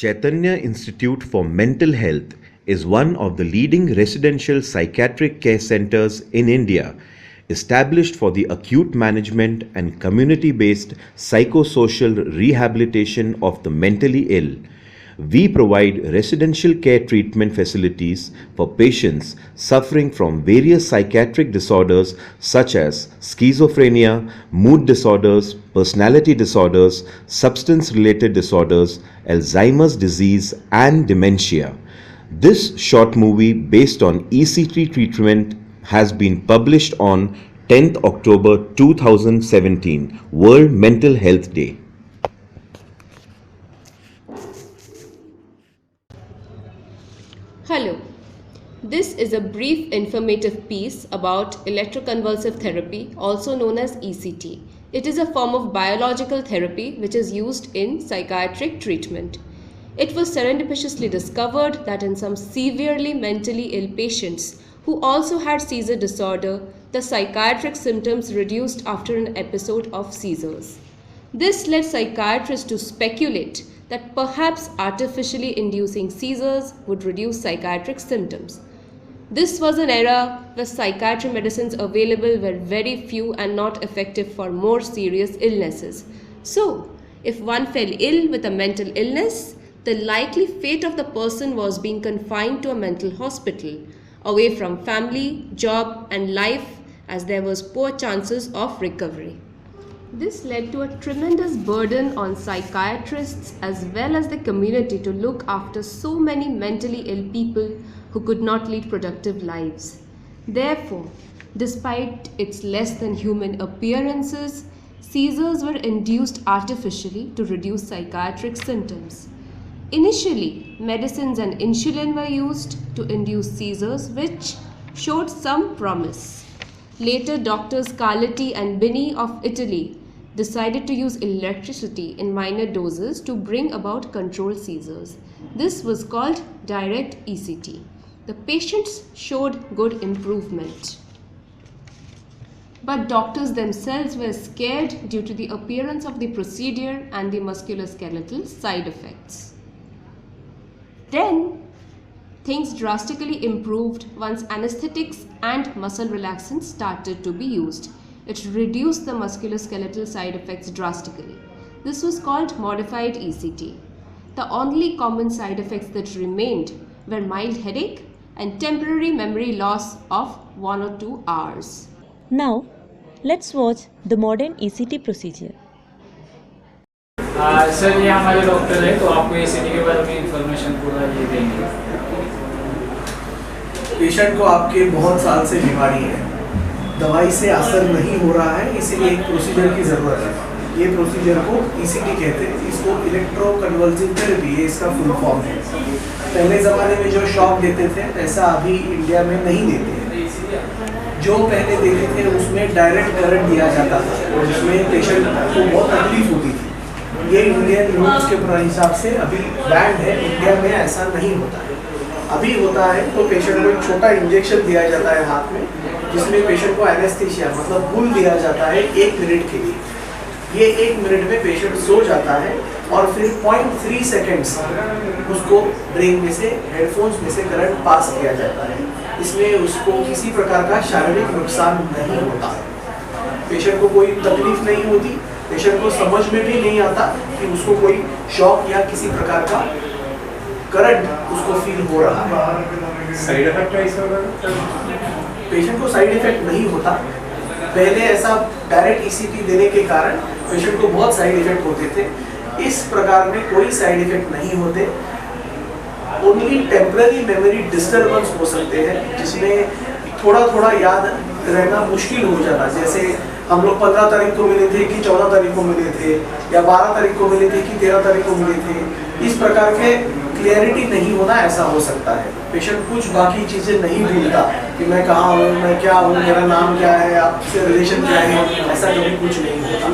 Chaitanya Institute for Mental Health is one of the leading residential psychiatric care centers in India, established for the acute management and community based psychosocial rehabilitation of the mentally ill. We provide residential care treatment facilities for patients suffering from various psychiatric disorders such as schizophrenia, mood disorders, personality disorders, substance related disorders, Alzheimer's disease, and dementia. This short movie based on ECT treatment has been published on 10th October 2017, World Mental Health Day. Hello. This is a brief informative piece about electroconvulsive therapy, also known as ECT. It is a form of biological therapy which is used in psychiatric treatment. It was serendipitously discovered that in some severely mentally ill patients who also had seizure disorder, the psychiatric symptoms reduced after an episode of seizures. This led psychiatrists to speculate that perhaps artificially inducing seizures would reduce psychiatric symptoms. This was an era where psychiatry medicines available were very few and not effective for more serious illnesses. So, if one fell ill with a mental illness, the likely fate of the person was being confined to a mental hospital, away from family, job, and life, as there was poor chances of recovery. This led to a tremendous burden on psychiatrists as well as the community to look after so many mentally ill people who could not lead productive lives. Therefore, despite its less than human appearances, seizures were induced artificially to reduce psychiatric symptoms. Initially, medicines and insulin were used to induce seizures, which showed some promise. Later, doctors Carletti and Bini of Italy decided to use electricity in minor doses to bring about controlled seizures. This was called direct ECT. The patients showed good improvement. But doctors themselves were scared due to the appearance of the procedure and the musculoskeletal side effects. Then, things drastically improved once anesthetics and muscle relaxants started to be used. It reduced the musculoskeletal side effects drastically. This was called modified ECT. The only common side effects that remained were mild headache and temporary memory loss of 1 or 2 hours. Now, let's watch the modern ECT procedure. Sir ये हमारे doctor है तो आपको ECT के बारे में information पूरा ये देंगे। पेशेंट को आपके बहुत साल से बीमारी है, दवाई से असर नहीं हो रहा है, इसीलिए एक प्रोसीजर की ज़रूरत है। ये प्रोसीजर को ECT कहते हैं, इसको इलेक्ट्रोकन्वल्सिव थेरेपी, ये इसका फुल फॉर्म है। पहले ज़माने में जो शॉक देते थे ऐसा अभी इंडिया में नहीं देते हैं। जो पहले देते थे उसमें डायरेक्ट करंट दिया जाता था और जिसमें पेशेंट को बहुत तकलीफ होती थी। ये इंडियन रूल्स के हिसाब से अभी बैंड है, इंडिया में ऐसा नहीं होता है। अभी होता है तो पेशेंट को एक छोटा इंजेक्शन दिया जाता है हाथ में, जिसमें पेशेंट को एनेस्थीसिया मतलब भूल दिया जाता है 1 मिनट के लिए। ये 1 मिनट में पेशेंट सो जाता है और फिर 0.3 सेकेंड्स उसको ब्रेन में से हेडफोन्स में से करंट पास किया जाता है। इसमें उसको किसी प्रकार का शारीरिक नुकसान नहीं होता, पेशेंट को कोई तकलीफ नहीं होती, पेशेंट को समझ में भी नहीं आता कि उसको कोई शॉक या किसी प्रकार का करंट उसको फील हो रहा है। साइड इफेक्ट ऐसा होगा? पेशेंट को साइड इफेक्ट नहीं होता। पहले ऐसा डायरेक्ट ECT देने के कारण पेशेंट को बहुत साइड इफेक्ट होते थे, इस प्रकार में कोई साइड इफेक्ट नहीं होते। ओनली टेम्पररी मेमोरी डिस्टर्बेंस हो सकते हैं, जिसमें थोड़ा थोड़ा याद रहना मुश्किल हो जाता। जैसे हम लोग 15 तारीख को मिले थे कि 14 तारीख को मिले थे, या 12 तारीख को मिले थे कि 13 तारीख को मिले थे, इस प्रकार के क्लियरिटी नहीं होना ऐसा हो सकता है। पेशेंट कुछ बाकी चीज़ें नहीं भूलता कि मैं कहाँ हूँ, मैं क्या हूँ, मेरा नाम क्या है, आपसे रिलेशन क्या है, ऐसा कभी कुछ नहीं होता।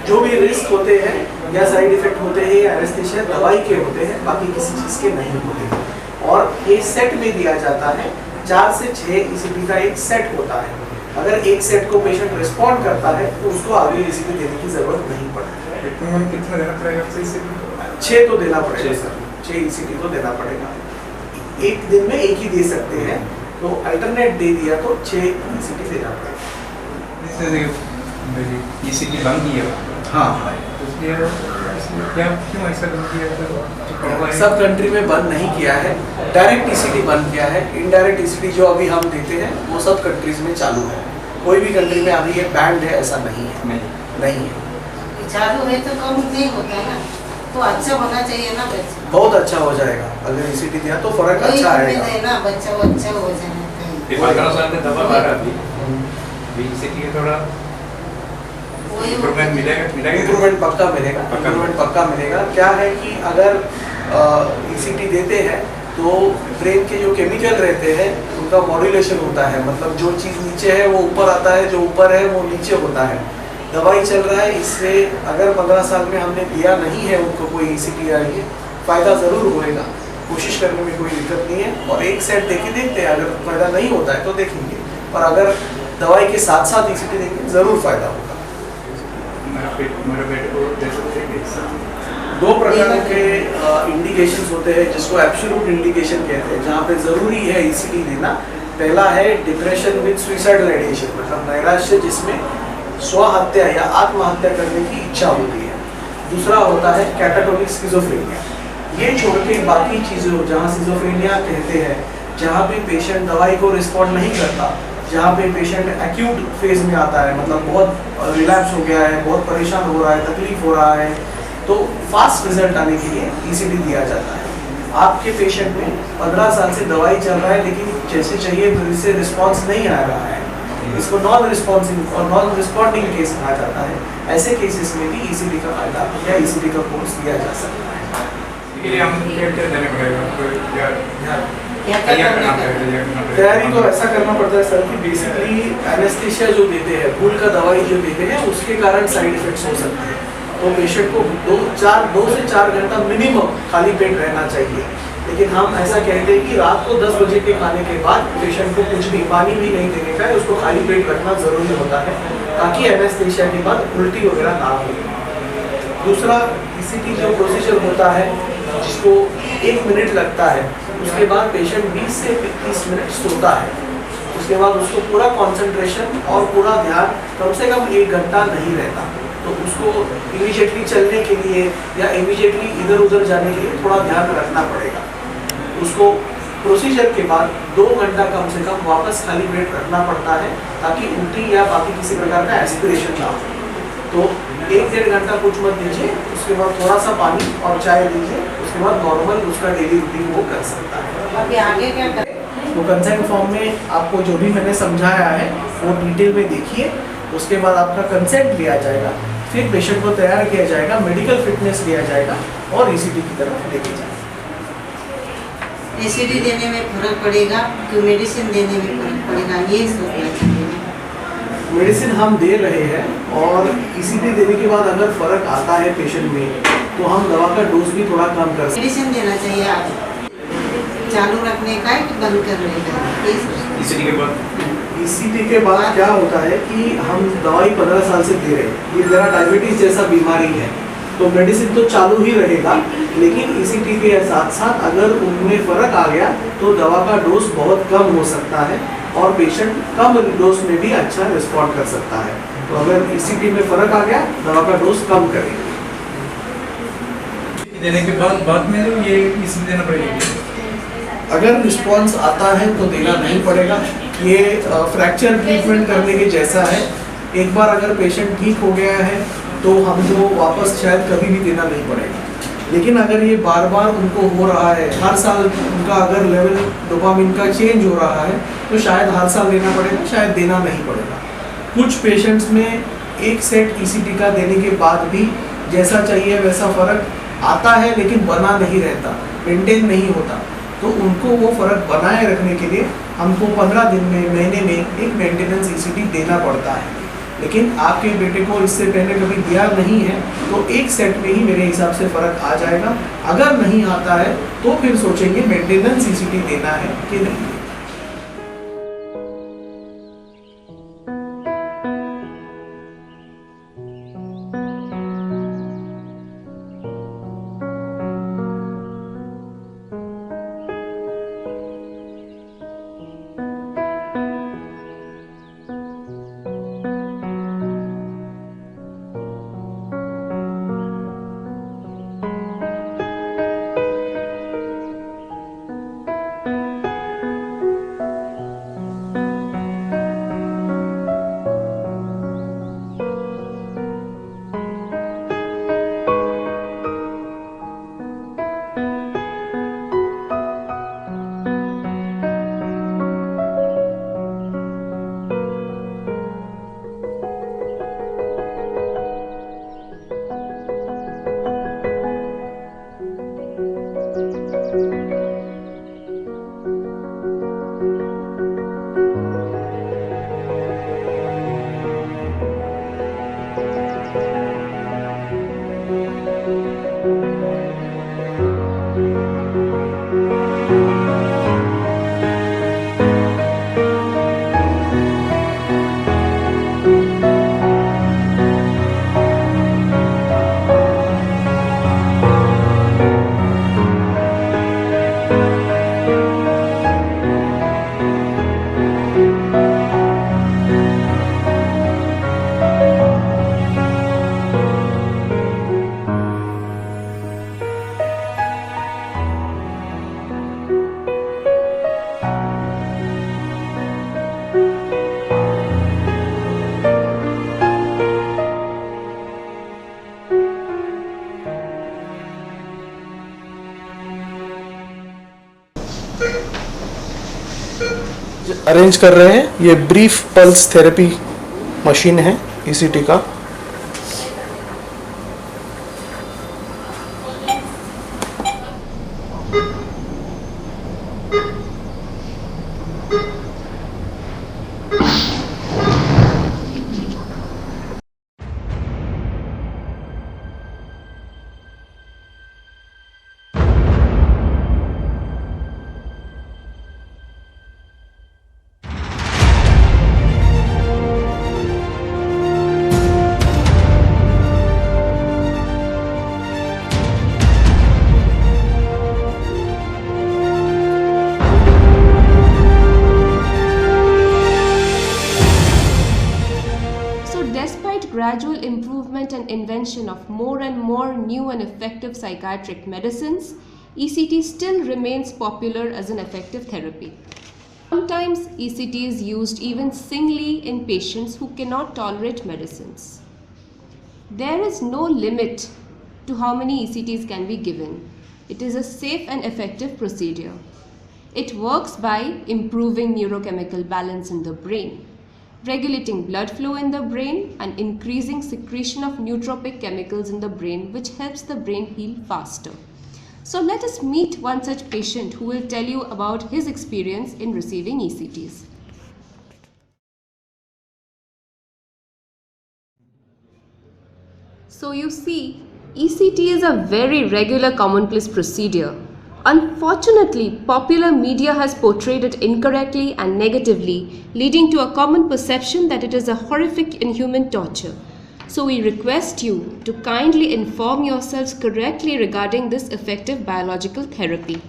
जो भी रिस्क होते हैं या साइड इफेक्ट होते हैं या एनेस्थीसिया दवाई के होते हैं, बाकी किसी चीज़ के नहीं होते। और ये सेट में दिया जाता है, 4 से 6 ECT का एक सेट होता है। अगर एक सेट को पेशेंट रिस्पॉन्ड करता है तो उसको आगे ECT देने की जरूरत नहीं पड़ती। कितना देना पड़ेगा? 6 तो देना पड़ेगा सर, 6 ECT तो देना पड़ेगा। एक दिन में एक ही दे सकते हैं, तो अल्टरनेट दे दिया तो 6 ECT देना पड़ेगा। ECT बंद किया हाँ, तो इसलिए क्या क्यों ऐसा बंद किया? सब कंट्री में बंद नहीं किया है, डायरेक्ट ECT बंद किया है। इनडायरेक्ट ECT जो अभी हम देते हैं वो सब कंट्रीज में चालू है। कोई भी कंट्री में अभी ये बैंड है ऐसा नहीं है, नहीं है। चालू है तो कम नहीं होता ना, तो अच्छा होना चाहिए ना बच्चा। बहुत अच्छा हो जाएगा अगर ECT दिया तो फर्क वही अच्छा उम्मीद आएगा। है ना, बच्चा वो अच्छा हो जाना चाहिए। 15 साल में दवा आ रहा अभी ECT का थोड़ा वही इम्प्रूवमेंट मिलेगा इम्प्रूवमेंट पक्का मिलेगा, इम्प्रूवमेंट पक्का मिलेगा। क्या है कि अगर ECT देते हैं तो ब्रेन के जो केमिकल रहते हैं उनका मॉड्यूलेशन होता है, मतलब जो चीज़ नीचे है वो ऊपर आता है, जो ऊपर है वो नीचे होता है। दवाई चल रहा है, इससे अगर 15 साल में हमने दिया नहीं है उनको कोई ECT आ रही है, फ़ायदा ज़रूर होएगा। कोशिश करने में कोई दिक्कत नहीं है। और एक सेट देके देखते हैं, अगर फ़ायदा नहीं होता है तो देखेंगे, और अगर दवाई के साथ साथ ECT देंगे ज़रूर फ़ायदा होगा। दो प्रकार के इंडिकेशंस होते हैं जिसको एब्सोल्यूट इंडिकेशन कहते हैं, जहाँ पे ज़रूरी है ECT देना। पहला है डिप्रेशन विद सुइसाइडल आइडिएशन, मतलब नैराश्य जिसमें स्वहत्या या आत्महत्या करने की इच्छा होती है। दूसरा होता है कैटाटोनिक स्किज़ोफ्रेनिया। ये छोड़ के बाकी चीज़ें जहाँ स्किज़ोफ्रेनिया कहते हैं, जहाँ पे पेशेंट दवाई को रिस्पॉन्ड नहीं करता, जहाँ पे पेशेंट एक्यूट फेज में आता है, मतलब बहुत रिलैप्स हो गया है, बहुत परेशान हो रहा है, तकलीफ हो रहा है, तो फास्ट रिजल्ट आने के लिए ECT दिया जाता है। आपके पेशेंट में 15 साल से दवाई चल रहा है लेकिन जैसे चाहिए वैसे रिस्पॉन्स नहीं आ रहा है, इसको नॉन रिस्पॉन्सिंग और नॉन रिस्पॉन्डिंग केस कहा जाता है। ऐसे केसेस में भी ECT का फायदा या ECT का कोर्स दिया जा सकता है। इसके लिए हम क्या देने पड़ेगा? क्या करना है? तैयारी तो ऐसा करना पड़ता है सर कि बेसिकली एनेस्थीसिया जो देते हैं, भूल का दवाई जो देते हैं, उसके कारण साइड इफेक्ट्स हो सकते हैं। तो पेशेंट को 2 से 4 घंटा मिनिमम खाली पेट रहना चाहिए। लेकिन हम ऐसा कहते हैं कि रात को 10 बजे के खाने के बाद पेशेंट को कुछ भी पानी भी नहीं देने का है, उसको खाली पेट रखना ज़रूरी होता है ताकि एनेस्थीसिया के बाद उल्टी वगैरह ना हो। दूसरा ECT जो प्रोसीजर होता है जिसको 1 मिनट लगता है, उसके बाद पेशेंट 20 से 30 मिनट सोता है। उसके बाद उसको पूरा कंसंट्रेशन और पूरा ध्यान कम से कम 1 घंटा नहीं रहता, तो उसको इमीडिएटली चलने के लिए या इमीडिएटली इधर उधर जाने के लिए थोड़ा ध्यान रखना पड़ेगा। उसको प्रोसीजर के बाद 2 घंटा कम से कम वापस खाली पेट रखना पड़ता है ताकि उल्टी या बाकी किसी प्रकार का एस्पिरेशन ना हो। तो 1-1.5 घंटा कुछ मत दीजिए, उसके बाद थोड़ा सा पानी और चाय दीजिए, उसके बाद नॉर्मल उसका डेली रूटीन वो कर सकता है। अभी आगे क्या करें? तो कंसेंट फॉर्म में आपको जो भी मैंने समझाया है वो डिटेल में देखिए, उसके बाद आपका कंसेंट लिया जाएगा, फिर पेशेंट को तैयार किया जाएगा, मेडिकल फिटनेस लिया जाएगा और ECT की तरफ लेके जाएगा। ECT देने में फर्क पड़ेगा कि मेडिसिन देने में फर्क पड़ेगा, ये सोचना चाहिए। मेडिसिन हम दे रहे हैं और ECT देने के बाद अगर फर्क आता है पेशेंट में तो हम दवा का डोज भी थोड़ा कम कर सकते हैं। मेडिसिन देना चाहिए आप, चालू रखने का है कि बंद करने का है? ECT के बाद ECT के बाद क्या होता है कि हम दवाई 15 साल से दे रहे हैं, ये ज़रा डायबिटीज़ जैसा बीमारी है, तो मेडिसिन तो चालू ही रहेगा, लेकिन ECT के साथ साथ अगर उनमें फ़र्क आ गया तो दवा का डोज बहुत कम हो सकता है और पेशेंट कम डोज में भी अच्छा रिस्पॉन्ड कर सकता है। तो अगर ECT में फ़र्क आ गया, दवा का डोज कम करें। देने के बाद में ये ECT देना पड़ेगा। अगर रिस्पॉन्स आता है तो देना नहीं पड़ेगा, ये फ्रैक्चर ट्रीटमेंट करने के जैसा है। एक बार अगर पेशेंट ठीक हो गया है तो हमको वापस शायद कभी भी देना नहीं पड़ेगा। लेकिन अगर ये बार बार उनको हो रहा है, हर साल उनका अगर लेवल डोपामिन का चेंज हो रहा है तो शायद हर साल देना पड़ेगा, शायद देना नहीं पड़ेगा। कुछ पेशेंट्स में एक सेट ECT का देने के बाद भी जैसा चाहिए वैसा फ़र्क आता है लेकिन बना नहीं रहता, मेंटेन नहीं होता, तो उनको वो फ़र्क बनाए रखने के लिए हमको 15 दिन में, महीने में एक मेंटेनेंस ECT देना पड़ता है। लेकिन आपके बेटे को इससे पहले कभी दिया नहीं है तो एक सेट में ही मेरे हिसाब से फ़र्क आ जाएगा। अगर नहीं आता है तो फिर सोचेंगे मेंटेनेंस ECT देना है कि नहीं। अरेंज कर रहे हैं। ये ब्रीफ पल्स थेरेपी मशीन है ईसीटी का। So, despite gradual improvement and invention of more and more new and effective psychiatric medicines, ECT still remains popular as an effective therapy. Sometimes ECT is used even singly in patients who cannot tolerate medicines. There is no limit to how many ECTs can be given. It is a safe and effective procedure. It works by improving neurochemical balance in the brain, regulating blood flow in the brain, and increasing secretion of nootropic chemicals in the brain, which helps the brain heal faster. So let us meet one such patient who will tell you about his experience in receiving ECTs. So you see, ECT is a very regular commonplace procedure. Unfortunately, popular media has portrayed it incorrectly and negatively, leading to a common perception that it is a horrific inhuman torture. So we request you to kindly inform yourselves correctly regarding this effective biological therapy.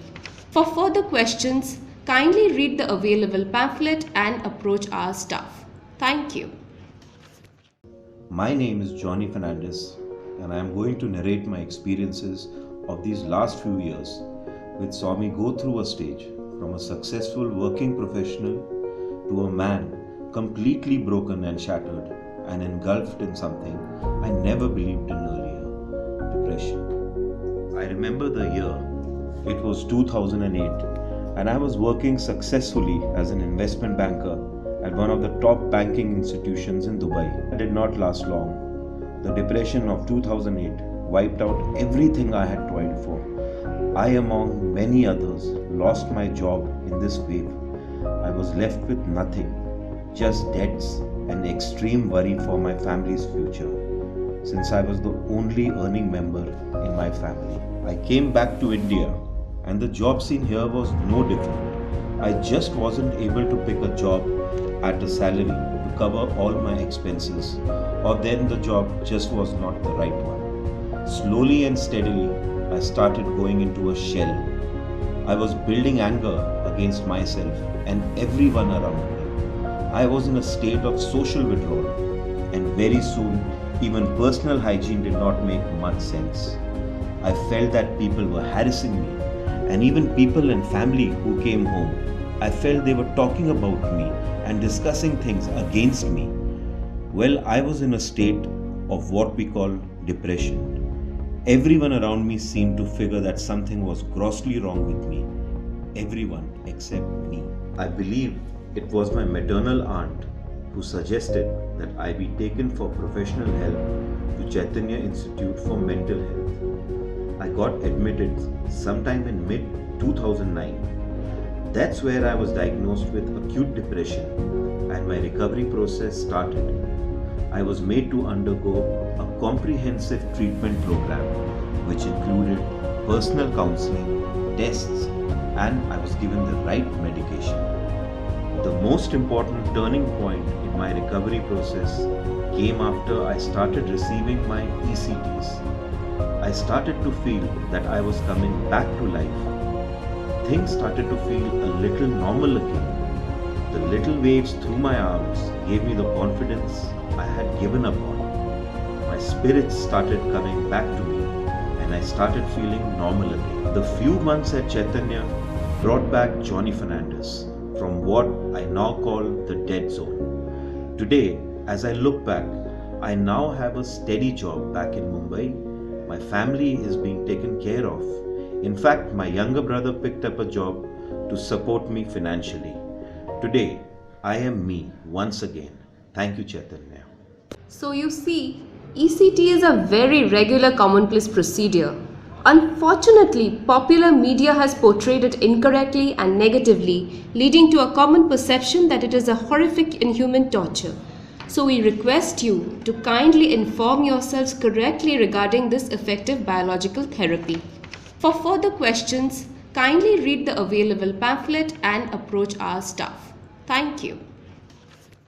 For further questions, kindly read the available pamphlet and approach our staff. Thank you. My name is Johnny Fernandez, and I am going to narrate my experiences of these last few years, which saw me go through a stage from a successful working professional to a man completely broken and shattered and engulfed in something I never believed in earlier: depression. I remember the year, it was 2008, and I was working successfully as an investment banker at one of the top banking institutions in Dubai. It did not last long. The depression of 2008 wiped out everything I had toiled for. I, among many others, lost my job in this wave. I was left with nothing, just debts and extreme worry for my family's future, since I was the only earning member in my family. I came back to India, and the job scene here was no different. I just wasn't able to pick a job at a salary to cover all my expenses, or then the job just was not the right one. Slowly and steadily, I started going into a shell. I was building anger against myself and everyone around me. I was in a state of social withdrawal, and very soon, even personal hygiene did not make much sense. I felt that people were harassing me, and even people and family who came home, I felt they were talking about me and discussing things against me. Well, I was in a state of what we call depression. Everyone around me seemed to figure that something was grossly wrong with me. Everyone except me. I believe it was my maternal aunt who suggested that I be taken for professional help to Chaitanya Institute for Mental Health. I got admitted sometime in mid-2009. That's where I was diagnosed with acute depression, and my recovery process started. I was made to undergo a comprehensive treatment program, which included personal counseling, tests, and I was given the right medication. The most important turning point in my recovery process came after I started receiving my ECTs. I started to feel that I was coming back to life. Things started to feel a little normal again. The little waves through my arms gave me the confidence I had given up on. My spirits started coming back to me, and I started feeling normal again. The few months at Chaitanya brought back Johnny Fernandez from what I now call the dead zone. Today, as I look back, I now have a steady job back in Mumbai. My family is being taken care of. In fact, my younger brother picked up a job to support me financially. Today, I am me once again. Thank you, Chaitanya. So you see, ECT is a very regular commonplace procedure. Unfortunately, popular media has portrayed it incorrectly and negatively, leading to a common perception that it is a horrific inhuman torture. So we request you to kindly inform yourselves correctly regarding this effective biological therapy. For further questions, kindly read the available pamphlet and approach our staff. Thank you.